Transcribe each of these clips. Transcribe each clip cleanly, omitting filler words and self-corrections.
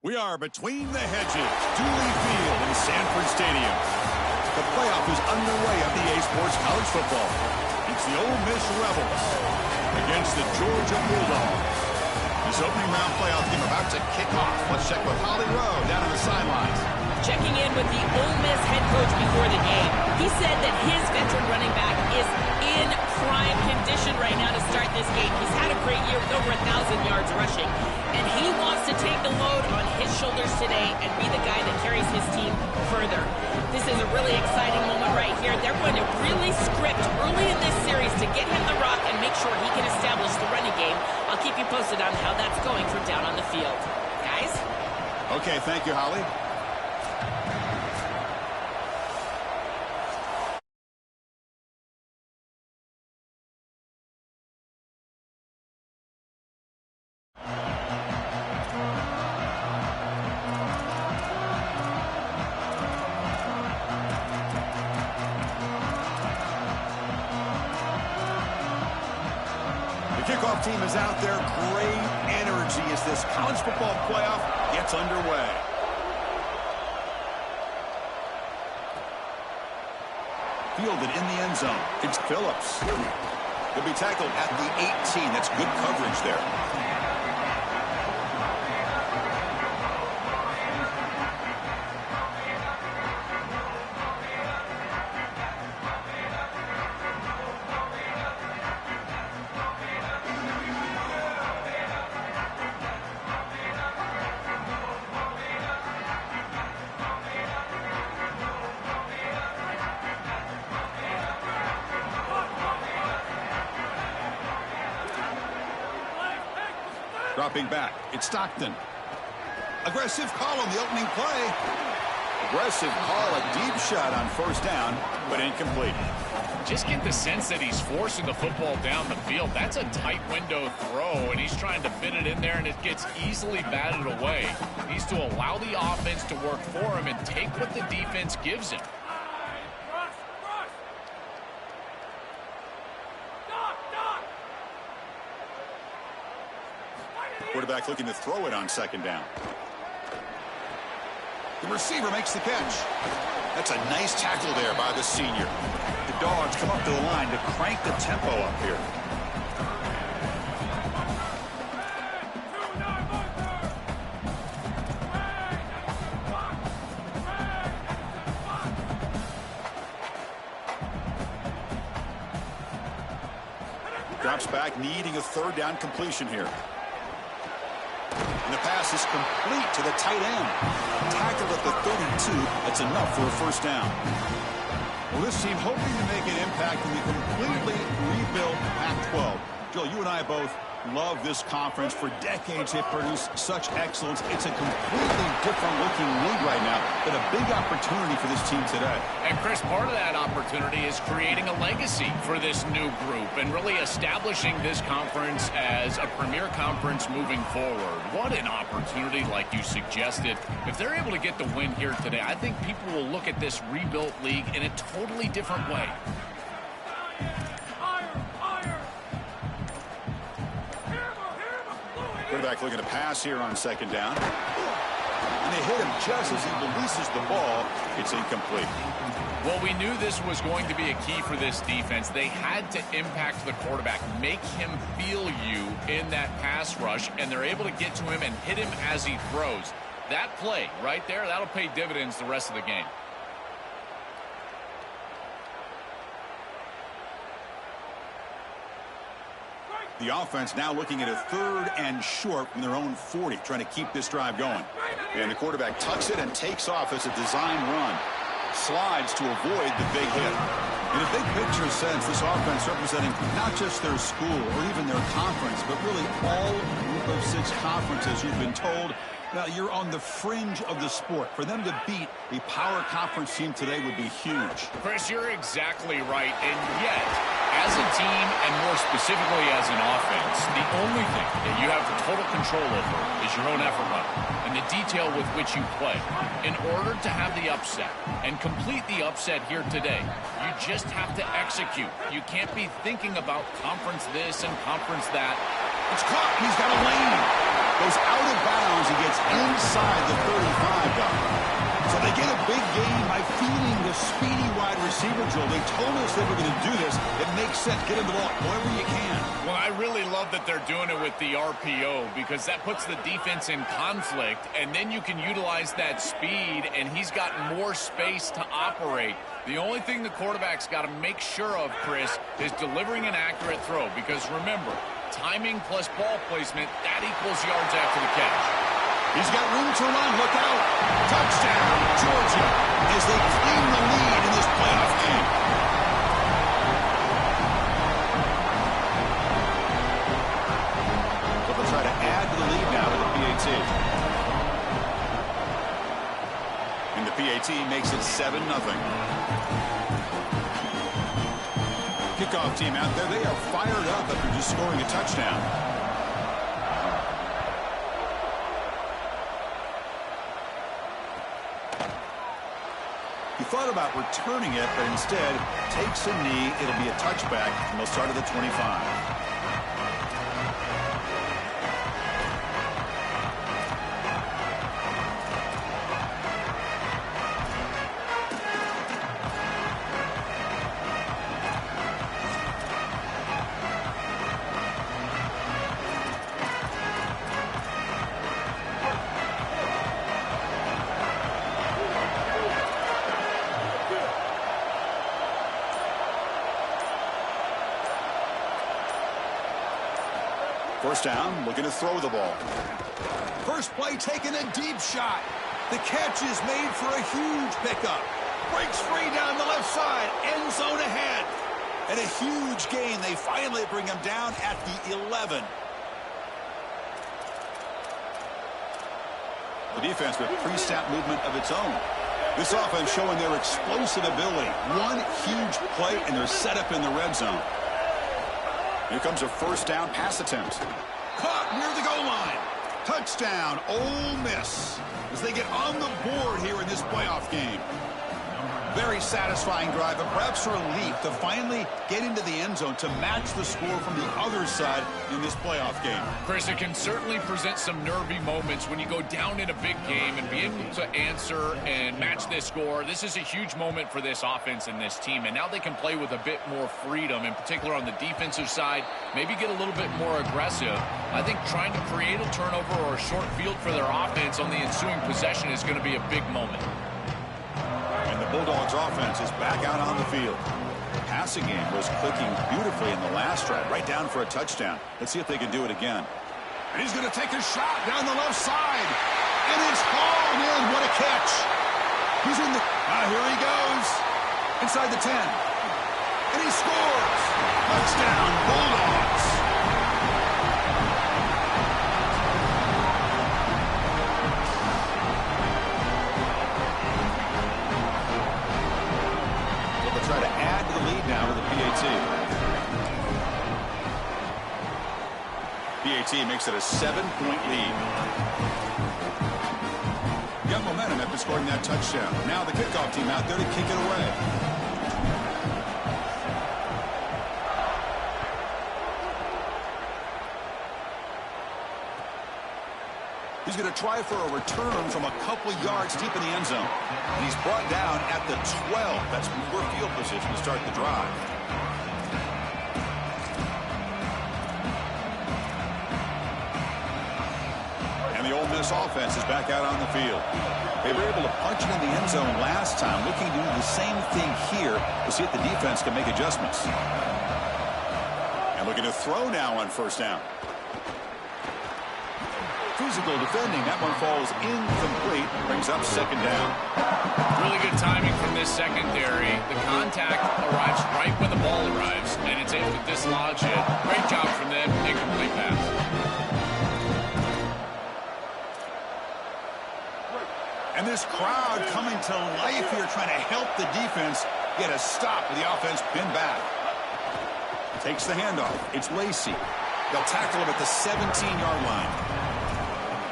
We are between the hedges, Dooley Field in Sanford Stadium. The playoff is underway on EA Sports College Football. It's the Ole Miss Rebels against the Georgia Bulldogs. This opening round playoff game about to kick off. Let's check with Holly Rowe down on the sidelines. Checking in with the Ole Miss head coach before the game. He said that his veteran running back is in prime condition right now to start this game. He's had a great year with over 1,000 yards rushing, and he wants to take the load on his shoulders today and be the guy that carries his team further. This is a really exciting moment right here. They're going to really script early in this series to get him the rock and make sure he can establish the running game. I'll keep you posted on how that's going from down on the field. Guys? Okay, thank you, Holly. Kickoff team is out there. Great energy as this college football playoff gets underway. Fielded in the end zone. It's Phillips. He'll be tackled at the 18. That's good coverage there. Dropping back, it's Stockton. Aggressive call on the opening play. Aggressive call, a deep shot on first down, but incomplete. Just get the sense that he's forcing the football down the field. That's a tight window throw, and he's trying to fit it in there, and it gets easily batted away. He needs to allow the offense to work for him and take what the defense gives him. Quarterback looking to throw it on second down. The receiver makes the catch. That's a nice tackle there by the senior. The Dogs come up to the line to crank the tempo up here. Drops back, needing a third down completion here. And the pass is complete to the tight end. Tackled at the 32. That's enough for a first down. Well, this team hoping to make an impact in the completely rebuilt Pac-12. Joel, you and I both love this conference. For decades, they've produced such excellence. It's a completely different looking league right now, but a big opportunity for this team today. And Chris, part of that opportunity is creating a legacy for this new group and really establishing this conference as a premier conference moving forward. What an opportunity, like you suggested. If they're able to get the win here today, I think people will look at this rebuilt league in a totally different way. Quarterback looking to pass here on second down. And they hit him just as he releases the ball. It's incomplete. Well, we knew this was going to be a key for this defense. They had to impact the quarterback, make him feel you in that pass rush, and they're able to get to him and hit him as he throws. That play right there, that'll pay dividends the rest of the game. The offense now looking at a third and short from their own 40, trying to keep this drive going. And the quarterback tucks it and takes off as a design run. Slides to avoid the big hit. In a big picture sense, this offense representing not just their school or even their conference, but really all group of six conferences who've been told, now you're on the fringe of the sport. For them to beat a power conference team today would be huge. Chris, you're exactly right. And yet, as a team, and more specifically as an offense, the only thing that you have total control over is your own effort level and the detail with which you play. In order to have the upset and complete the upset here today, you just have to execute. You can't be thinking about conference this and conference that. It's caught, and he's got a lane. Goes out of bounds and gets inside the 35 guy. So they get a big gain by feeding the speedy wide receiver drill. They told us they were going to do this. It makes sense. Get him the ball wherever you can. Well, I really love that they're doing it with the RPO because that puts the defense in conflict, and then you can utilize that speed, and he's got more space to operate. The only thing the quarterback's got to make sure of, Chris, is delivering an accurate throw because, remember, timing plus ball placement, that equals yards after the catch. He's got room to run. Look out. Touchdown, Georgia, as they claim the lead in this playoff game. So they'll try to add to the lead now with the PAT. And the PAT makes it 7-0. Kickoff team out there. They are fired up after just scoring a touchdown. He thought about returning it, but instead takes a knee. It'll be a touchback, and they'll start at the 25. First down, looking to throw the ball. First play, taking a deep shot. The catch is made for a huge pickup. Breaks free down the left side. End zone ahead. And a huge gain. They finally bring him down at the 11. The defense with pre-snap movement of its own. This offense showing their explosive ability. One huge play, and they're set up in the red zone. Here comes a first down pass attempt. Caught near the goal line. Touchdown, Ole Miss, as they get on the board here in this playoff game. Very satisfying drive, but perhaps a relief to finally get into the end zone to match the score from the other side in this playoff game. Chris, it can certainly present some nervy moments when you go down in a big game and be able to answer and match this score. This is a huge moment for this offense and this team, and now they can play with a bit more freedom, in particular on the defensive side, maybe get a little bit more aggressive. I think trying to create a turnover or a short field for their offense on the ensuing possession is going to be a big moment. And the Bulldogs offense is back out on the field. The passing game was clicking beautifully in the last drive, right down for a touchdown. Let's see if they can do it again. And he's going to take a shot down the left side. And it's hauled in. What a catch. He's in the... here he goes. Inside the 10. And he scores. Touchdown, Bulldogs. Try to add to the lead now with the PAT. PAT makes it a 7-point lead. Got momentum after scoring that touchdown. Now the kickoff team out there to kick it away. He's going to try for a return from a couple yards deep in the end zone. And he's brought down at the 12. That's poor field position to start the drive. And the Ole Miss offense is back out on the field. They were able to punch it in the end zone last time, looking to do the same thing here to see if the defense can make adjustments. And looking to throw now on first down. Physical defending. That one falls incomplete. Brings up second down. Really good timing from this secondary. The contact arrives right when the ball arrives, and it's able to dislodge it. Great job from them. Incomplete pass. And this crowd coming to life here, trying to help the defense get a stop with the offense pinned back. Takes the handoff. It's Lacey. They'll tackle him at the 17-yard line.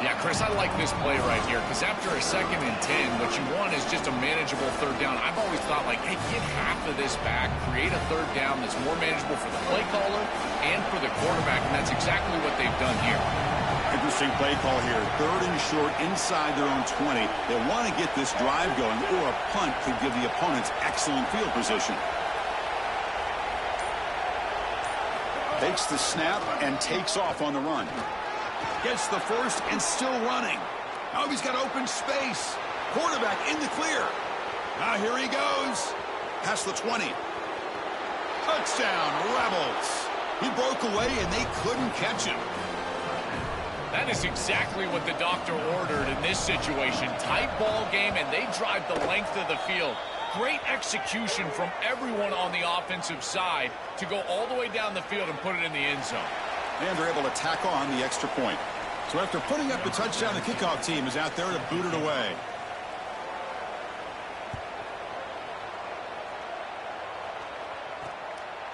Yeah, Chris, I like this play right here because after a 2nd and 10, what you want is just a manageable 3rd down. I've always thought, like, hey, get half of this back, create a 3rd down that's more manageable for the play caller and for the quarterback, and that's exactly what they've done here. Interesting play call here. 3rd and short inside their own 20. They want to get this drive going, or a punt could give the opponents excellent field position. Takes the snap and takes off on the run. Gets the first and still running. Now he's got open space. Quarterback in the clear. Now here he goes. Past the 20. Touchdown, Rebels. He broke away and they couldn't catch him. That is exactly what the doctor ordered in this situation. Tight ball game, and they drive the length of the field. Great execution from everyone on the offensive side to go all the way down the field and put it in the end zone. And they're able to tack on the extra point. So after putting up the touchdown, the kickoff team is out there to boot it away.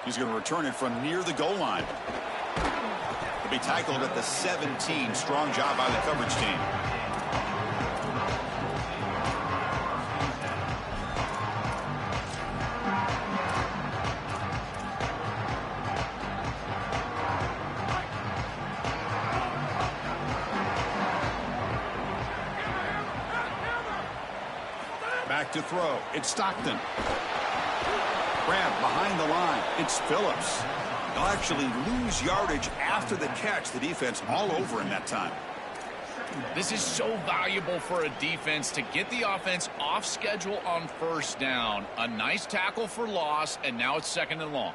He's going to return it from near the goal line. He'll be tackled at the 17. Strong job by the coverage team. Back to throw. It's Stockton. Grab behind the line. It's Phillips. They'll actually lose yardage after the catch. The defense all over him that time. This is so valuable for a defense to get the offense off schedule on 1st down. A nice tackle for loss, and now it's 2nd and long.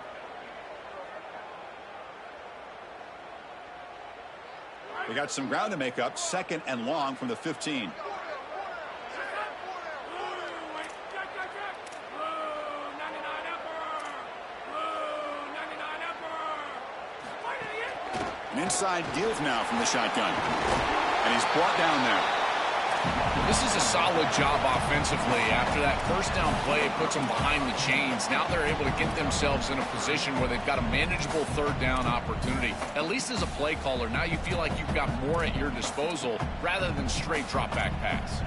They got some ground to make up. 2nd and long from the 15. An inside give now from the shotgun. And he's brought down there. This is a solid job offensively. After that 1st down play, it puts them behind the chains. Now they're able to get themselves in a position where they've got a manageable 3rd down opportunity. At least as a play caller, now you feel like you've got more at your disposal rather than straight drop back pass.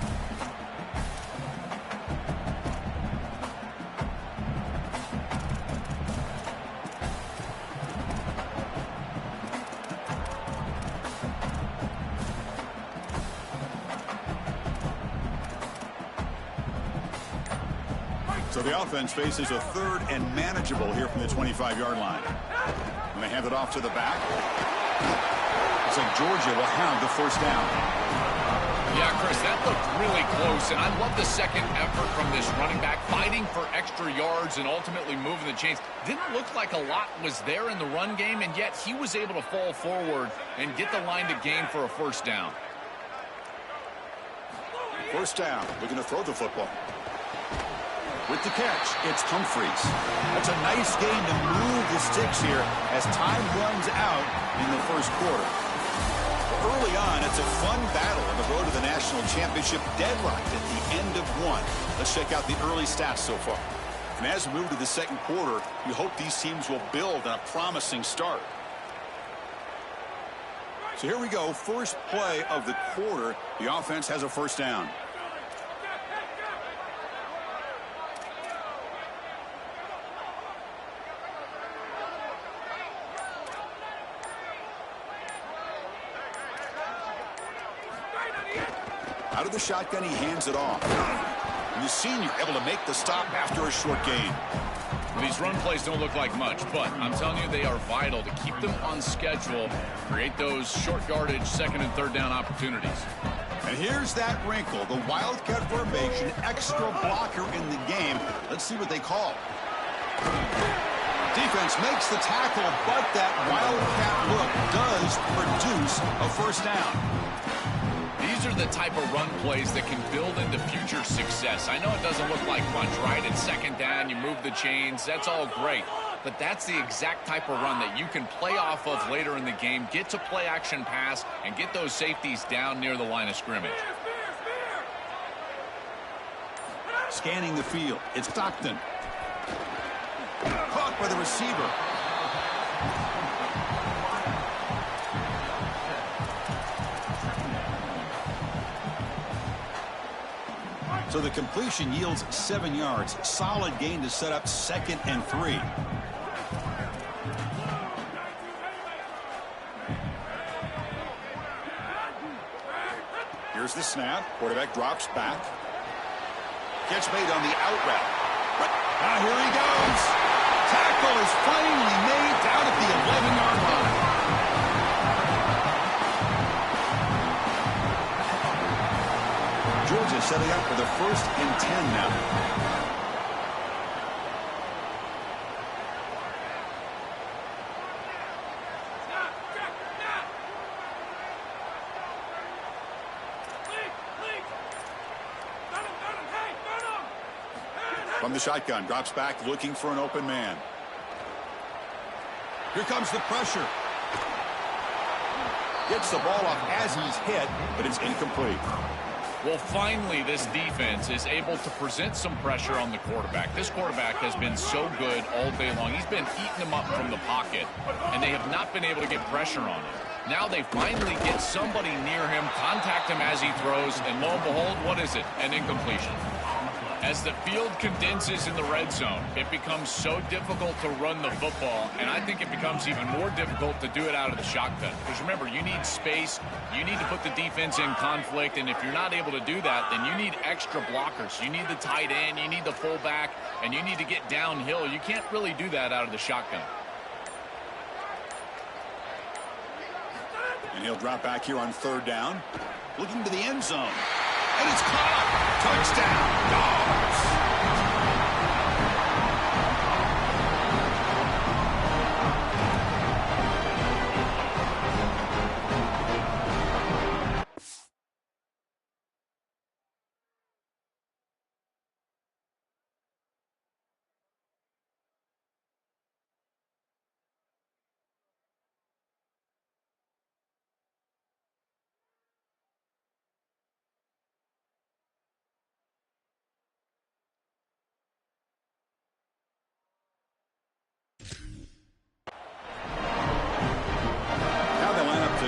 So the offense faces a 3rd and manageable here from the 25-yard line. And they hand it off to the back. Looks like Georgia will have the 1st down. Yeah, Chris, that looked really close, and I love the 2nd effort from this running back, fighting for extra yards and ultimately moving the chains. Didn't look like a lot was there in the run game, and yet he was able to fall forward and get the line to gain for a 1st down. 1st down, looking to throw the football. With the catch, it's Humphreys. That's a nice game to move the sticks here as time runs out in the 1st quarter. Early on, it's a fun battle on the road to the national championship, deadlocked at the end of 1. Let's check out the early stats so far. And as we move to the 2nd quarter, we hope these teams will build on a promising start. So here we go, first play of the quarter. The offense has a 1st down. Out of the shotgun, he hands it off. And the senior able to make the stop after a short gain. These run plays don't look like much, but I'm telling you they are vital to keep them on schedule, create those short yardage 2nd and 3rd down opportunities. And here's that wrinkle, the Wildcat formation, extra blocker in the game. Let's see what they call. Defense makes the tackle, but that Wildcat look does produce a 1st down. These are the type of run plays that can build into future success. I know it doesn't look like much, right? It's 2nd down, you move the chains, that's all great. But that's the exact type of run that you can play off of later in the game, get to play action pass, and get those safeties down near the line of scrimmage. Scanning the field, it's Stockton. Caught by the receiver. So the completion yields 7 yards. Solid gain to set up 2nd and 3. Here's the snap. Quarterback drops back. Catch made on the out route. But now here he goes. Tackle is finally made down at the 11-yard line. Georgia setting up for the 1st and 10 now. From the shotgun, drops back, looking for an open man. Here comes the pressure. Gets the ball off as he's hit, but it's incomplete. Well, finally, this defense is able to present some pressure on the quarterback. This quarterback has been so good all day long. He's been eating them up from the pocket, and they have not been able to get pressure on him. Now they finally get somebody near him, contact him as he throws, and lo and behold, what is it? An incompletion. As the field condenses in the red zone, it becomes so difficult to run the football, and I think it becomes even more difficult to do it out of the shotgun. Because remember, you need space, you need to put the defense in conflict, and if you're not able to do that, then you need extra blockers. You need the tight end, you need the fullback, and you need to get downhill. You can't really do that out of the shotgun. And he'll drop back here on 3rd down, looking to the end zone. And it's caught. Touchdown, Dogs.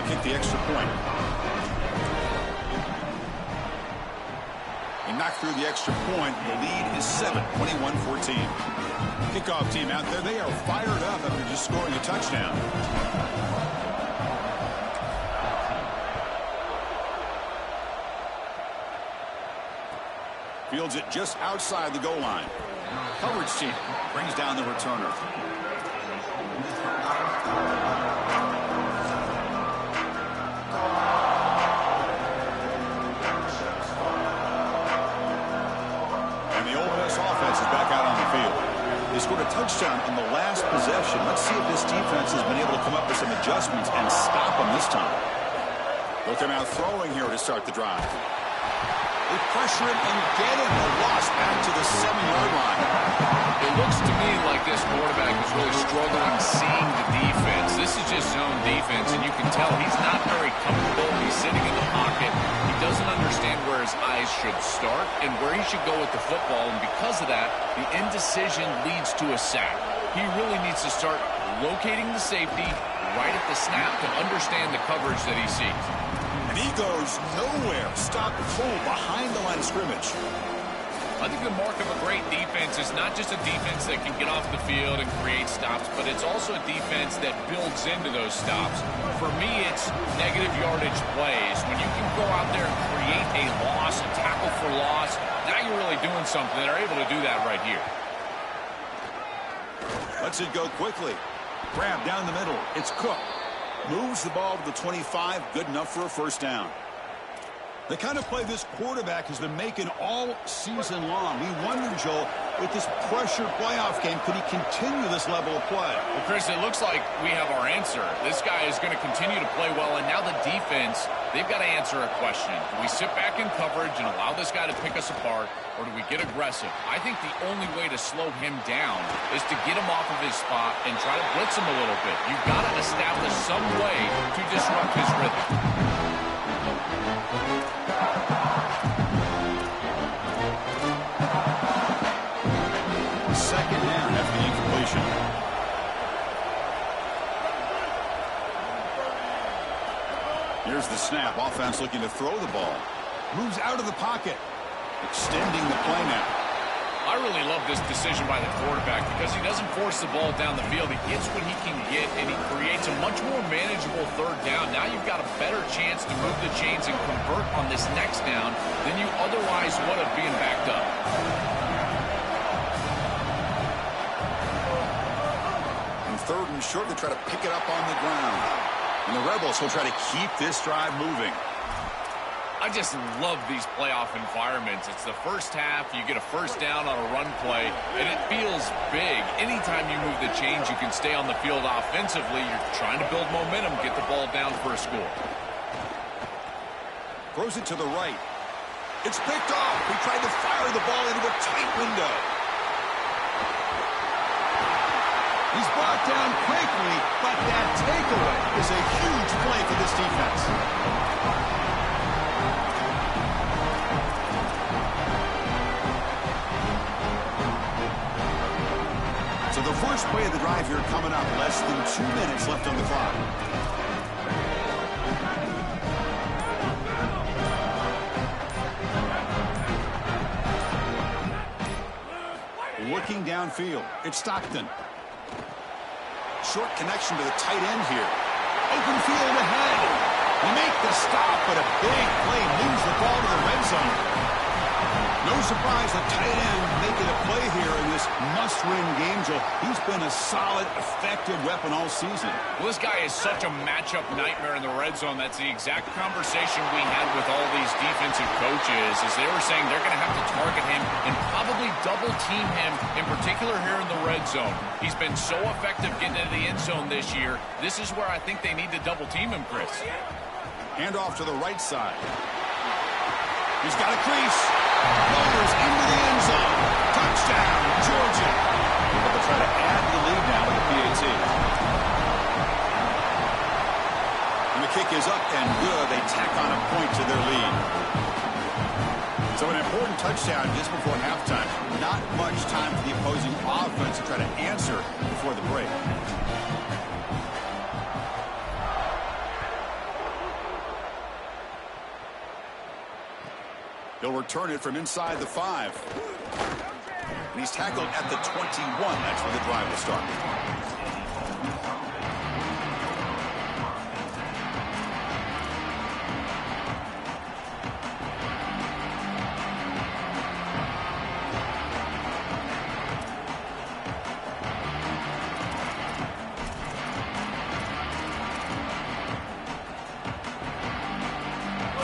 Kick the extra point. He knocked through the extra point. The lead is 7, 21-14. Kickoff team out there. They are fired up after just scoring a touchdown. Fields it just outside the goal line. Coverage team brings down the returner. Offense is back out on the field. They scored a touchdown on the last possession. Let's see if this defense has been able to come up with some adjustments and stop them this time. They'll come out throwing here to start the drive. They pressure him and get him. A loss back to the 7-yard line. It looks to me like this quarterback is really struggling seeing the defense. This is just zone defense, and you can tell he's not very comfortable. He's sitting in the pocket. He doesn't understand where his eyes should start and where he should go with the football, and because of that, the indecision leads to a sack. He really needs to start locating the safety right at the snap to understand the coverage that he sees. And he goes nowhere. Stop full behind the line of scrimmage. I think the mark of a great defense is not just a defense that can get off the field and create stops, but it's also a defense that builds into those stops. For me, it's negative yardage plays. When you can go out there and create a loss, a tackle for loss, now you're really doing something. They're able to do that right here. Lets it go quickly. Grab down the middle. It's Cook. Moves the ball to the 25. Good enough for a 1st down. The kind of play this quarterback has been making all season long. We wonder, Joel, with this pressured playoff game, could he continue this level of play? Well, Chris, it looks like we have our answer. This guy is going to continue to play well, and now the defense, they've got to answer a question. Do we sit back in coverage and allow this guy to pick us apart, or do we get aggressive? I think the only way to slow him down is to get him off of his spot and try to blitz him a little bit. You've got to establish some way to disrupt his rhythm. Second down after the incompletion. Here's the snap. Offense looking to throw the ball. Moves out of the pocket. Extending the play now. I really love this decision by the quarterback because he doesn't force the ball down the field. He gets what he can get, and he creates a much more manageable third down. Now you've got a better chance to move the chains and convert on this next down than you otherwise would have being backed up. And third and short, they try to pick it up on the ground. And the Rebels will try to keep this drive moving. I just love these playoff environments. It's the first half. You get a first down on a run play, and it feels big. Anytime you move the chains, you can stay on the field offensively. You're trying to build momentum, get the ball down for a score. Throws it to the right. It's picked off. He tried to fire the ball into a tight window. He's brought down quickly, but that takeaway is a huge play for this defense. So the first play of the drive here coming up. Less than 2 minutes left on the clock. Looking downfield. It's Stockton. Short connection to the tight end here. Open field ahead. They make the stop, but a big play moves the ball to the red zone. No surprise, the tight end making a play here in this must-win game, Joe. He's been a solid, effective weapon all season. Well, this guy is such a matchup nightmare in the red zone. That's the exact conversation we had with all these defensive coaches, as they were saying they're going to have to target him and probably double-team him, in particular here in the red zone. He's been so effective getting into the end zone this year. This is where I think they need to double-team him, Chris. Hand off to the right side. He's got a crease. Lowers into the end zone. Touchdown, Georgia. Able to try to add the lead now with the PAT. And the kick is up and good. They tack on a point to their lead. So an important touchdown just before halftime. Not much time for the opposing offense to try to answer before the break. He'll return it from inside the 5. And he's tackled at the 21. That's where the drive will start.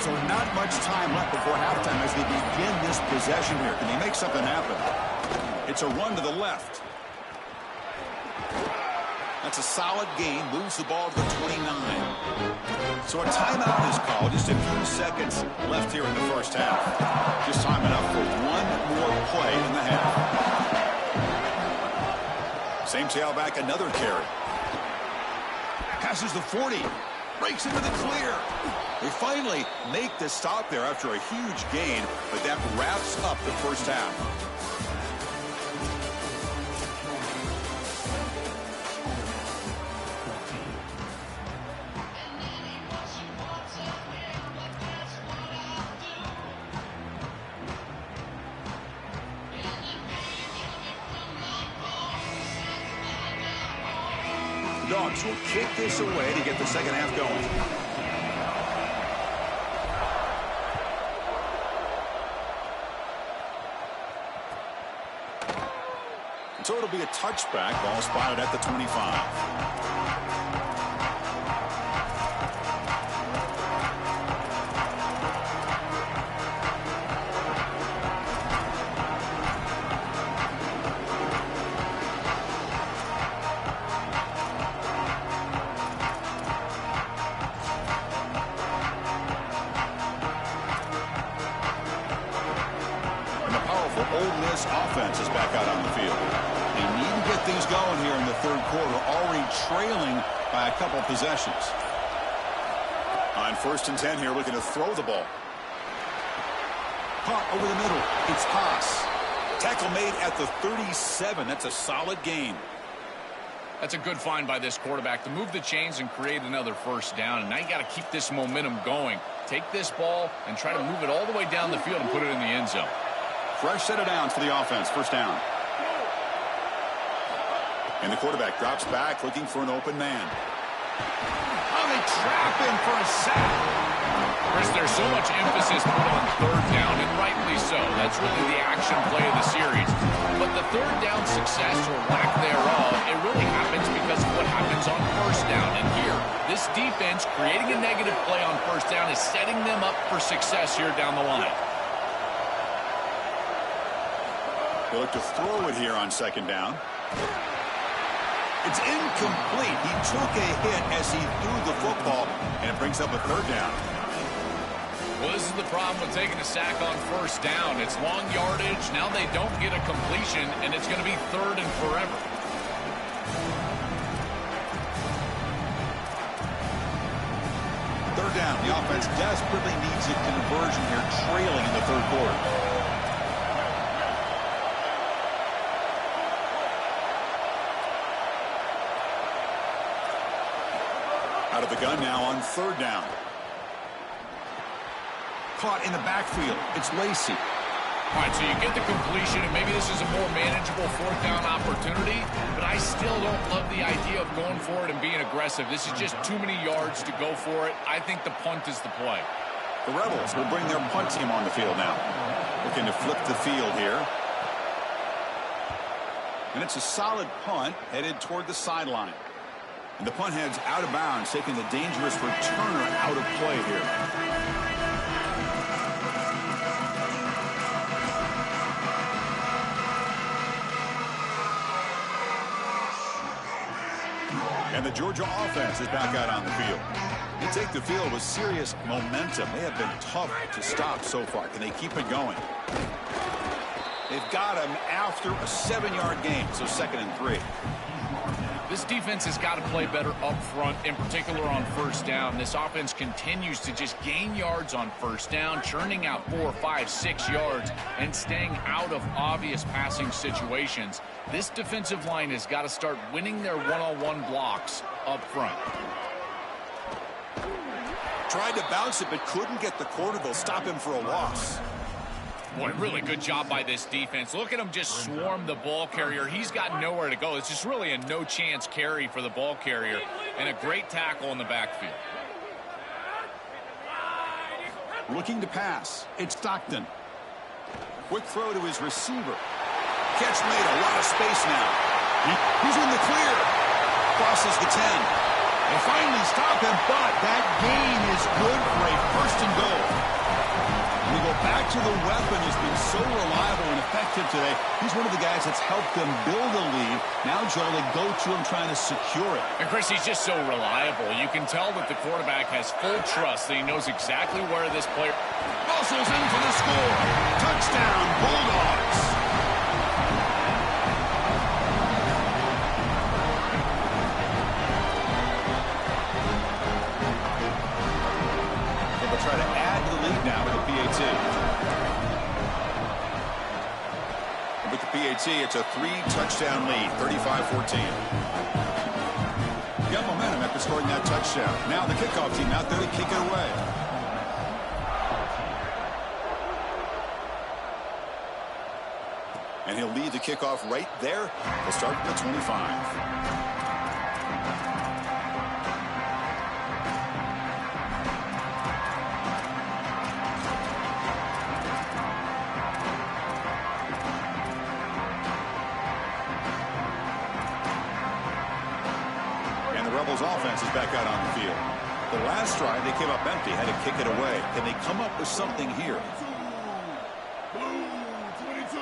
So not much time left before halftime as they begin this possession here. Can they make something happen? It's a run to the left. That's a solid gain. Moves the ball to the 29. So a timeout is called. Just a few seconds left here in the first half. Just time enough for one more play in the half. Same tailback, another carry. Passes the 40. Breaks into the clear. They finally make the stop there after a huge gain, but that wraps up the first half. The Dogs will kick this away to get the second half going. So it'll be a touchback. Ball spotted at the 25. And the powerful Ole Miss offense is back out on the field. They need to get things going here in the third quarter, already trailing by a couple possessions. On 1st and 10 here, looking to throw the ball. Caught over the middle. It's Haas. Tackle made at the 37. That's a solid gain. That's a good find by this quarterback to move the chains and create another first down. And now you got to keep this momentum going. Take this ball and try to move it all the way down the field and put it in the end zone. Fresh set of downs for the offense. First down. And the quarterback drops back looking for an open man. Oh, they trap him for a sack. Chris, there's so much emphasis put on third down, and rightly so. That's really the action play of the series. But the third down success or lack thereof, it really happens because of what happens on first down. And here, this defense creating a negative play on first down is setting them up for success here down the line. They look to throw it here on second down. It's incomplete. He took a hit as he threw the football, and it brings up a third down. Well, this is the problem with taking a sack on first down. It's long yardage. Now they don't get a completion, and it's going to be third and forever. Third down. The offense desperately needs a conversion here, trailing in the third quarter. Out of the gun now on third down. Caught in the backfield. It's Lacey. All right, so you get the completion, and maybe this is a more manageable fourth down opportunity, but I still don't love the idea of going for it and being aggressive. This is just too many yards to go for it. I think the punt is the play. The Rebels will bring their punt team on the field now. Looking to flip the field here. And it's a solid punt headed toward the sideline. And the punt heads out of bounds, taking the dangerous returner out of play here. And the Georgia offense is back out on the field. They take the field with serious momentum. They have been tough to stop so far. Can they keep it going? They've got him after a 7-yard gain, so 2nd and 3. This defense has got to play better up front, in particular on first down. This offense continues to just gain yards on first down, churning out 4, 5, 6 yards, and staying out of obvious passing situations. This defensive line has got to start winning their one-on-one blocks up front. Tried to bounce it, but couldn't get the quarter. They'll stop him for a loss. Boy, really good job by this defense. Look at him just swarm the ball carrier. He's got nowhere to go. It's just really a no-chance carry for the ball carrier, and a great tackle in the backfield. Looking to pass. It's Stockton. Quick throw to his receiver. Catch made. A lot of space now. He's in the clear. Crosses the 10. They finally stop him, but that gain is good for a first and goal. We go back to the weapon who's been so reliable and effective today. He's one of the guys that's helped them build a lead. Now, Joe, they go to him trying to secure it. And, Chris, he's just so reliable. You can tell that the quarterback has full trust that he knows exactly where this player Muscles in for the score. Touchdown, Bulldogs. They'll try to add to the lead now with a PAT. And with the PAT, it's a 3-touchdown lead, 35-14. Got momentum after scoring that touchdown. Now the kickoff team out there to kick it away. And he'll lead the kickoff right there. He'll start at the 25. Rebels offense is back out on the field. The last drive, they came up empty, had to kick it away. Can they come up with something here? Blue 22.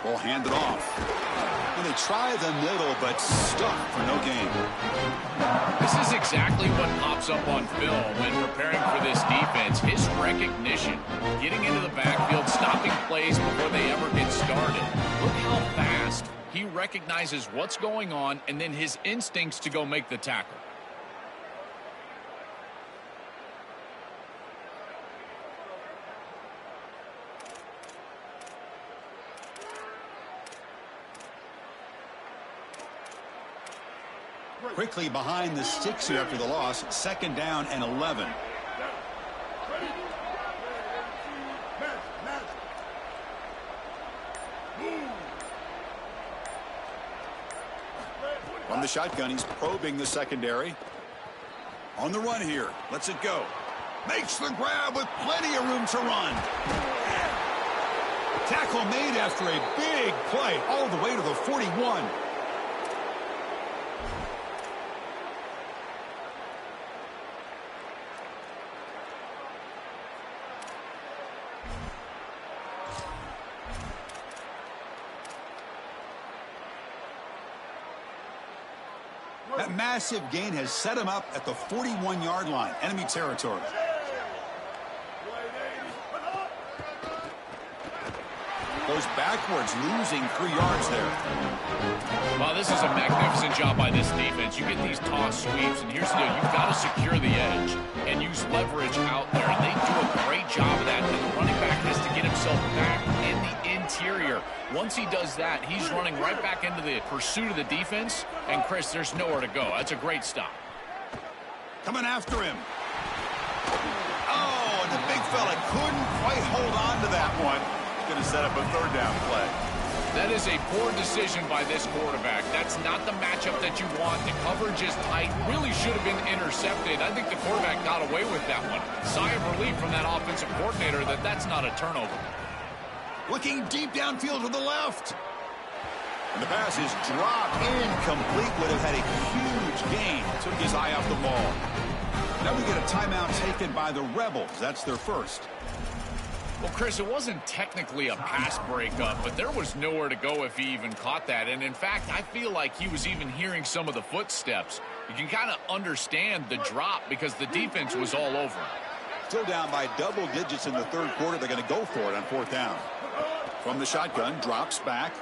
Ball handed off. And they try the middle, but stuck for no gain. This is exactly what pops up on film when preparing for this defense. His recognition, getting into the backfield, stopping plays before they ever get started. Look how fast he recognizes what's going on and then his instincts to go make the tackle. Quickly behind the sticks here after the loss. 2nd down and 11. the shotgun, he's probing the secondary. On the run here. Lets it go. Makes the grab with plenty of room to run. Tackle made after a big play all the way to the 41. That massive gain has set him up at the 41-yard line, enemy territory. Goes backwards, losing 3 yards there. Well, this is a magnificent job by this defense. You get these toss sweeps, and here's the deal. You've got to secure the edge and use leverage out there. And they do a great job of that. And the running back has to get himself back in the interior. Once he does that, he's running right back into the pursuit of the defense. And, Chris, there's nowhere to go. That's a great stop. Coming after him. Oh, and the big fella couldn't quite hold on to that one. Going to set up a third down play. That is a poor decision by this quarterback. That's not the matchup that you want. The coverage is tight. Really should have been intercepted. I think the quarterback got away with that one. Sigh of relief from that offensive coordinator that that's not a turnover. Looking deep downfield to the left. And the pass is dropped incomplete. Would have had a huge gain. Took his eye off the ball. Now we get a timeout taken by the Rebels. That's their first. Well, Chris, it wasn't technically a pass breakup, but there was nowhere to go if he even caught that. And, in fact, I feel like he was even hearing some of the footsteps. You can kind of understand the drop because the defense was all over him. Still down by double digits in the third quarter. They're going to go for it on fourth down. From the shotgun, drops back.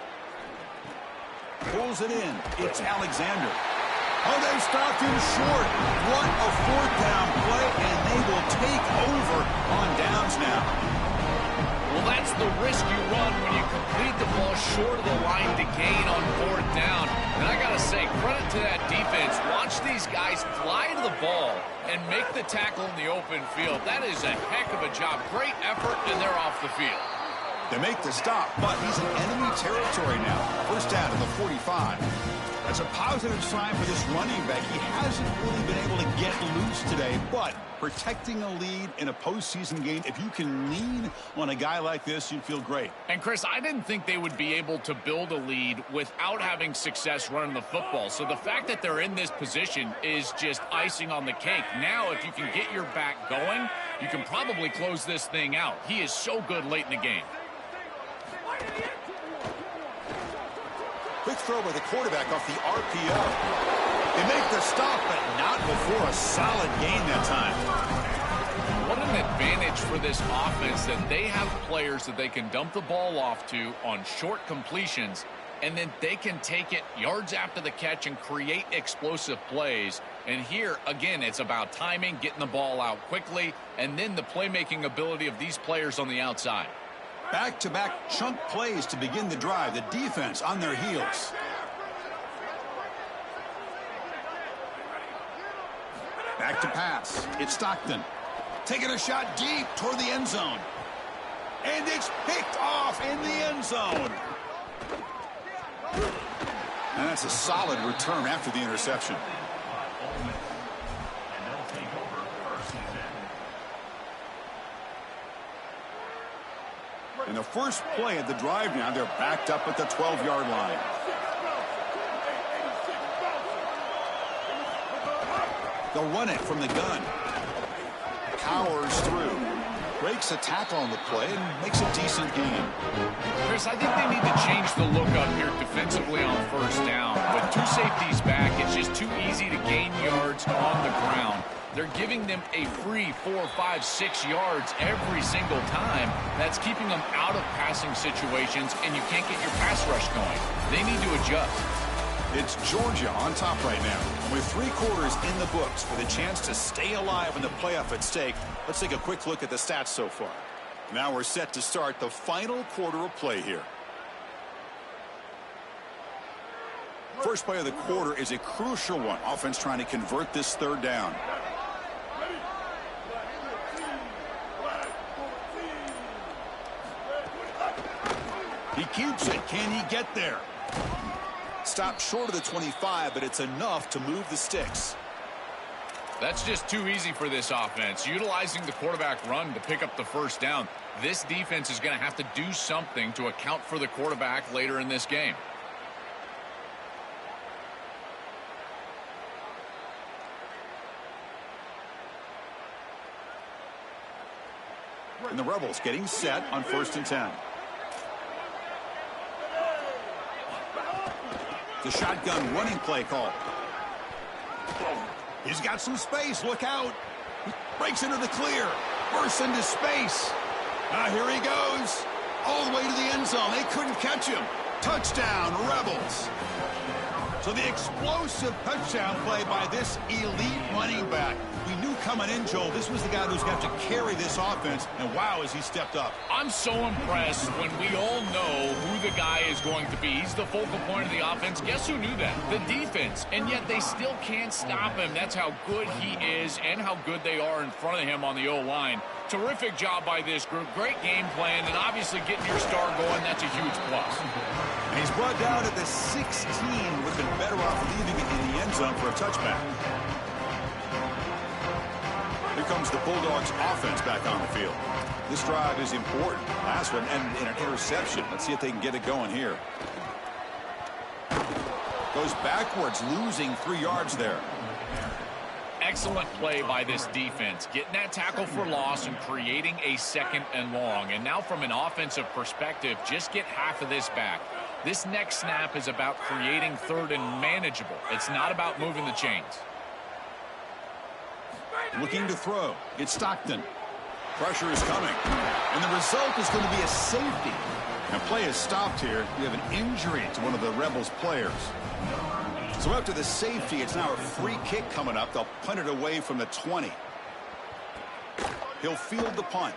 Pulls it in. It's Alexander. Oh, they stopped him short. What a fourth down play, and they will take over on downs now. Well, that's the risk you run when you complete the ball short of the line to gain on fourth down. And I got to say, credit to that defense. Watch these guys fly to the ball and make the tackle in the open field. That is a heck of a job. Great effort, and they're off the field. They make the stop, but he's in enemy territory now. First down to the 45. That's a positive sign for this running back. He hasn't really been able to get loose today, but protecting a lead in a postseason game, if you can lean on a guy like this, you'd feel great. And, Chris, I didn't think they would be able to build a lead without having success running the football. So the fact that they're in this position is just icing on the cake. Now, if you can get your back going, you can probably close this thing out. He is so good late in the game. Quick throw by the quarterback off the RPO. They make the stop, but not before a solid gain that time. What an advantage for this offense that they have players that they can dump the ball off to on short completions, and then they can take it yards after the catch and create explosive plays. And here, again, it's about timing, getting the ball out quickly, and then the playmaking ability of these players on the outside. Back-to-back chunk plays to begin the drive. The defense on their heels. Back to pass. It's Stockton. Taking a shot deep toward the end zone. And it's picked off in the end zone. And that's a solid return after the interception. In the first play of the drive now, they're backed up at the 12-yard line. They'll run it from the gun. Powers through. Breaks a tackle on the play and makes a decent gain. Chris, I think they need to change the look up here defensively on first down. With two safeties back, it's just too easy to gain yards on the ground. They're giving them a free 4, 5, 6 yards every single time. That's keeping them out of passing situations, and you can't get your pass rush going. They need to adjust. It's Georgia on top right now. With 3 quarters in the books for the chance to stay alive in the playoff at stake, let's take a quick look at the stats so far. Now we're set to start the final quarter of play here. First play of the quarter is a crucial one. Offense trying to convert this third down. He keeps it. Can he get there? Stopped short of the 25, but it's enough to move the sticks. That's just too easy for this offense. Utilizing the quarterback run to pick up the first down. This defense is going to have to do something to account for the quarterback later in this game. And the Rebels getting set on 1st and 10. The shotgun running play call. He's got some space. Look out. Breaks into the clear. Bursts into space. Here he goes. All the way to the end zone. They couldn't catch him. Touchdown, Rebels. So the explosive touchdown play by this elite running back. We knew coming in, Joel, this was the guy who's got to carry this offense, and wow, has he stepped up. I'm so impressed when we all know who the guy is going to be. He's the focal point of the offense. Guess who knew that? The defense, and yet they still can't stop him. That's how good he is and how good they are in front of him on the O-line. Terrific job by this group. Great game plan, and obviously getting your star going, that's a huge plus. And he's brought down at the 16. Would have been better off leaving it in the end zone for a touchback. Here comes the Bulldogs offense back on the field. This drive is important. Last one, and an interception. Let's see if they can get it going here. Goes backwards, losing 3 yards there. Excellent play by this defense, getting that tackle for loss and creating a 2nd and long. And now from an offensive perspective, just get half of this back. This next snap is about creating 3rd and manageable. It's not about moving the chains. Looking to throw. It's Stockton. Pressure is coming. And the result is going to be a safety. Now play is stopped here. We have an injury to one of the Rebels players. So after the safety, it's now a free kick coming up. They'll punt it away from the 20. He'll field the punt.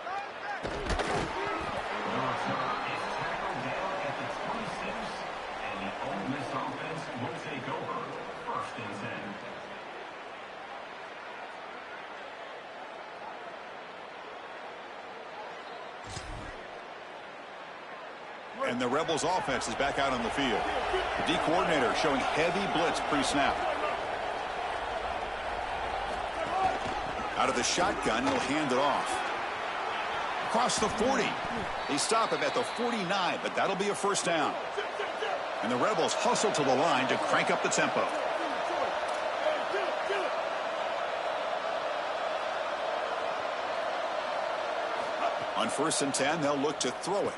And the Rebels offense is back out on the field. The D coordinator showing heavy blitz pre-snap. Out of the shotgun, he'll hand it off. Across the 40. They stop him at the 49, but that'll be a first down. And the Rebels hustle to the line to crank up the tempo. On 1st and 10, they'll look to throw it.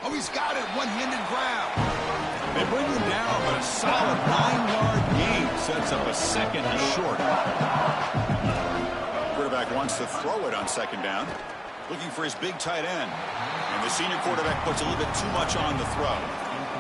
Oh, he's got it. One-handed grab. They bring him down, but a solid 9-yard gain sets up a 2nd and short. Quarterback wants to throw it on 2nd down. Looking for his big tight end. And the senior quarterback puts a little bit too much on the throw.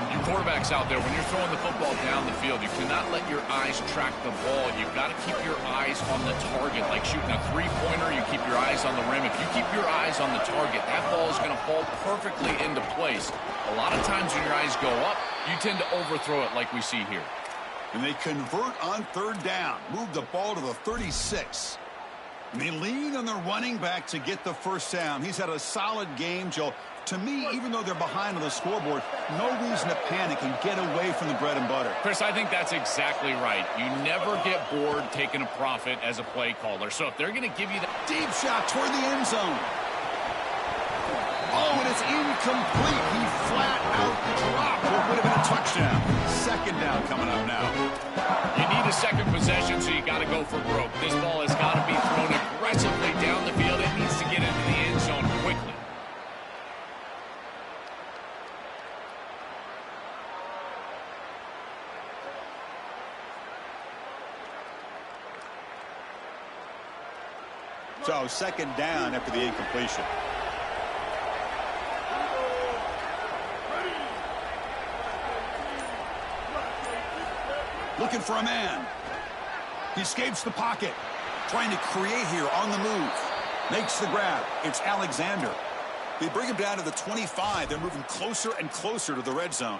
You quarterbacks out there, when you're throwing the football down the field, you cannot let your eyes track the ball. You've got to keep your eyes on the target. Like shooting a 3-pointer, you keep your eyes on the rim. If you keep your eyes on the target, that ball is going to fall perfectly into place. A lot of times when your eyes go up, you tend to overthrow it like we see here. And they convert on 3rd down. Move the ball to the 36. And they lean on their running back to get the first down. He's had a solid game, Joe. To me, even though they're behind on the scoreboard, no reason to panic and get away from the bread and butter. Chris, I think that's exactly right. You never get bored taking a profit as a play caller. So if they're going to give you that deep shot toward the end zone. Oh, and it's incomplete. He flat out dropped. What would have been a touchdown. 2nd down coming up now. You need a 2nd possession, so you got to go for broke. This ball has got to be thrown aggressively down the field. It needs to get into the end zone quickly. So 2nd down after the incompletion. Looking for a man. He escapes the pocket. Trying to create here on the move. Makes the grab. It's Alexander. They bring him down to the 25. They're moving closer and closer to the red zone.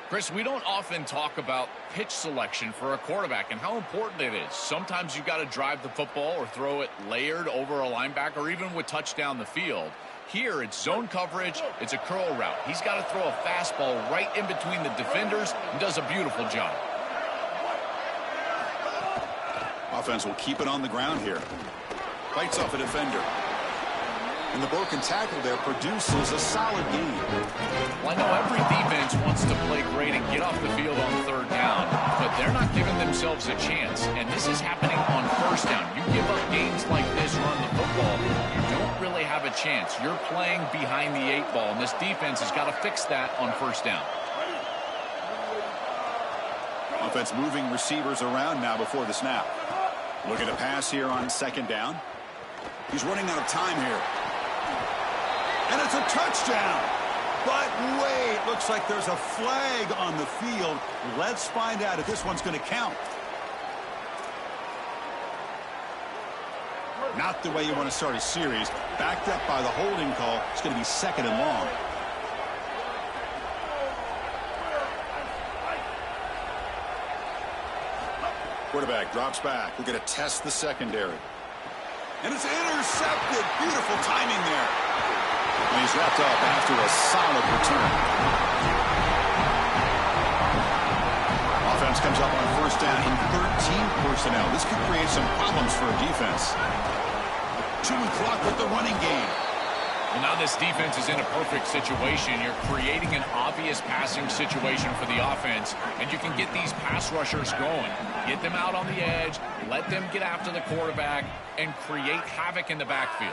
Chris, we don't often talk about pitch selection for a quarterback and how important it is. Sometimes you've got to drive the football or throw it layered over a linebacker or even with touch down the field. Here, it's zone coverage. It's a curl route. He's got to throw a fastball right in between the defenders and does a beautiful job. Offense will keep it on the ground here. Fights off a defender. And the broken tackle there produces a solid gain. Well, I know every defense wants to play great and get off the field on third down, but they're not giving themselves a chance. And this is happening on first down. You give up games like this running the football, you don't really have a chance. You're playing behind the 8 ball, and this defense has got to fix that on first down. Offense moving receivers around now before the snap. Looking to pass here on second down. He's running out of time here. And it's a touchdown. But wait, looks like there's a flag on the field. Let's find out if this one's going to count. Not the way you want to start a series. Backed up by the holding call. It's going to be second and long. Quarterback drops back. We're going to test the secondary. And it's intercepted. Beautiful timing there. And he's wrapped up after a solid return. Offense comes up on first down in 13 personnel. This could create some problems for a defense. Chewing clock with the running game. Well, now this defense is in a perfect situation. You're creating an obvious passing situation for the offense, and you can get these pass rushers going. Get them out on the edge, let them get after the quarterback, and create havoc in the backfield.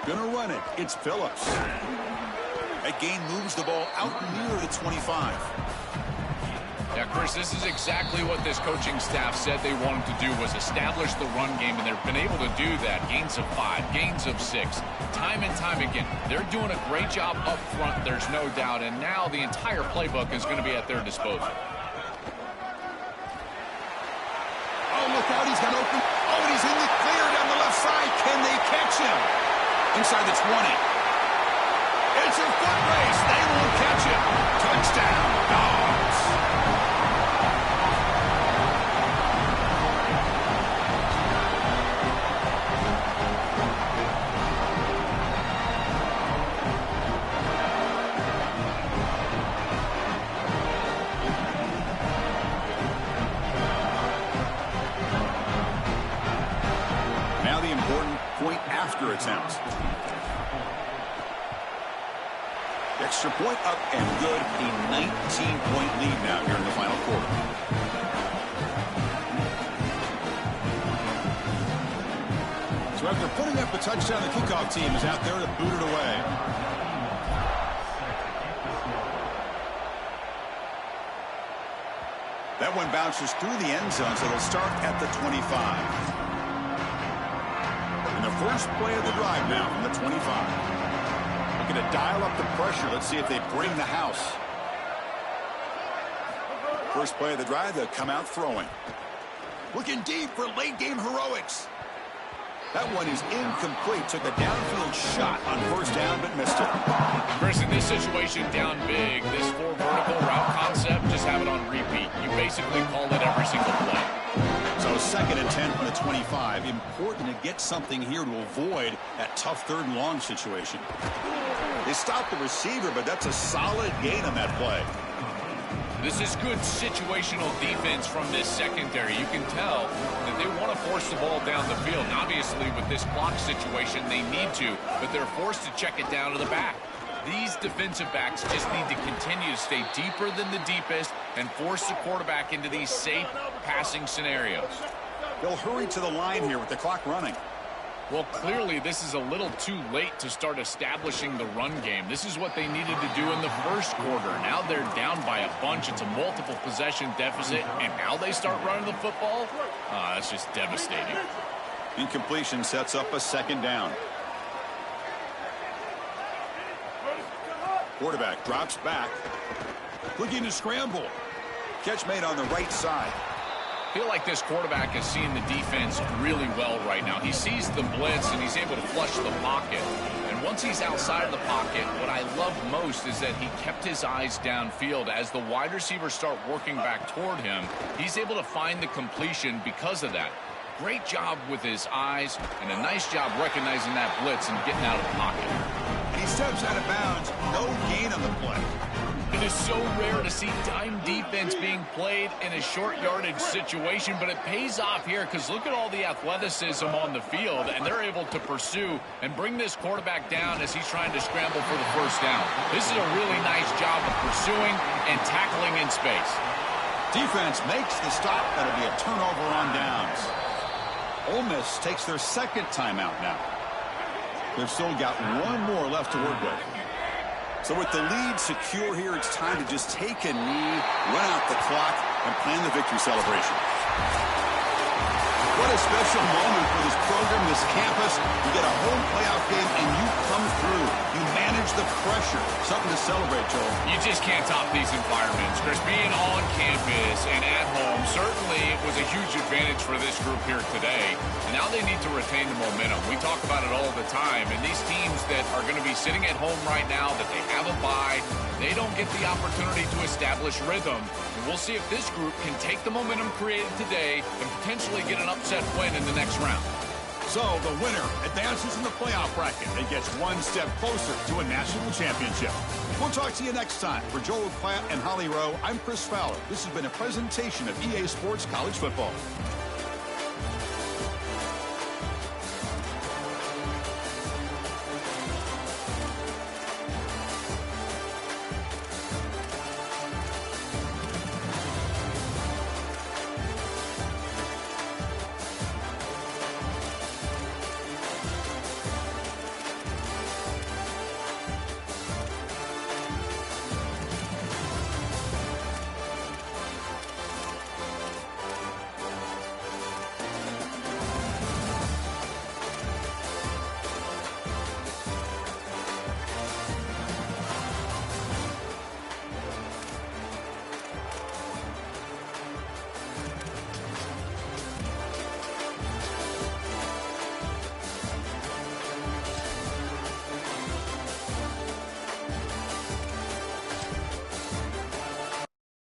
Gonna run it. It's Phillips. That gain moves the ball out near the 25. Yeah, Chris, this is exactly what this coaching staff said they wanted to do, was establish the run game, and they've been able to do that. Gains of 5, gains of 6, time and time again. They're doing a great job up front, there's no doubt, and now the entire playbook is going to be at their disposal. Oh, look out, he's got open. Oh, and he's in the clear down the left side. Can they catch him? Inside the 20. It's a foot race. They won't catch him. Touchdown, Dogs. Now the important point after attempt. Extra point up and good. A 19-point lead now here in the final quarter. So after putting up a touchdown, the kickoff team is out there to boot it away. That one bounces through the end zone, so it'll start at the 25. And the first play of the drive now from the 25. Looking to dial up the pressure. Let's see if they bring the house. First play of the drive, they'll come out throwing. Looking deep for late game heroics. That one is incomplete. Took a downfield shot on first down, but missed it. Chris, in this situation, down big, this 4 vertical route concept, just have it on repeat. You basically call it every single play. So second and 10 from the 25. Important to get something here to avoid that tough third and long situation. They stopped the receiver, but that's a solid gain on that play. This is good situational defense from this secondary. You can tell that they want to force the ball down the field. And obviously, with this clock situation, they need to, but they're forced to check it down to the back. These defensive backs just need to continue to stay deeper than the deepest and force the quarterback into these safe passing scenarios. They'll hurry to the line here with the clock running. Well, clearly, this is a little too late to start establishing the run game. This is what they needed to do in the first quarter. Now they're down by a bunch. It's a multiple possession deficit, and now they start running the football? That's just devastating. Incompletion sets up a second down. Quarterback drops back. Looking to scramble. Catch made on the right side. I feel like this quarterback is seeing the defense really well right now. He sees the blitz, and he's able to flush the pocket. And once he's outside of the pocket, what I love most is that he kept his eyes downfield. As the wide receivers start working back toward him, he's able to find the completion because of that. Great job with his eyes, and a nice job recognizing that blitz and getting out of the pocket. He steps out of bounds. No gain on the play. It is so rare to see dime defense being played in a short yardage situation, but it pays off here because look at all the athleticism on the field, and they're able to pursue and bring this quarterback down as he's trying to scramble for the first down. This is a really nice job of pursuing and tackling in space. Defense makes the stop. That'll be a turnover on downs. Ole Miss takes their second timeout now. They've still got one more left to work with. So with the lead secure here, it's time to just take a knee, run out the clock, and plan the victory celebration. What a special moment for this program, this campus. You get a home playoff game, and you come through. You manage the pressure. Something to celebrate, Joel. You just can't top these environments, Chris. Being on campus and at home certainly was a huge advantage for this group here today. And now they need to retain the momentum. We talk about it all the time. And these teams that are going to be sitting at home right now, that they have a bye, they don't get the opportunity to establish rhythm. And we'll see if this group can take the momentum created today and potentially get an upset win in the next round. So the winner advances in the playoff bracket and gets one step closer to a national championship. We'll talk to you next time. For Joel Klatt and Holly Rowe, I'm Chris Fowler. This has been a presentation of EA Sports College Football.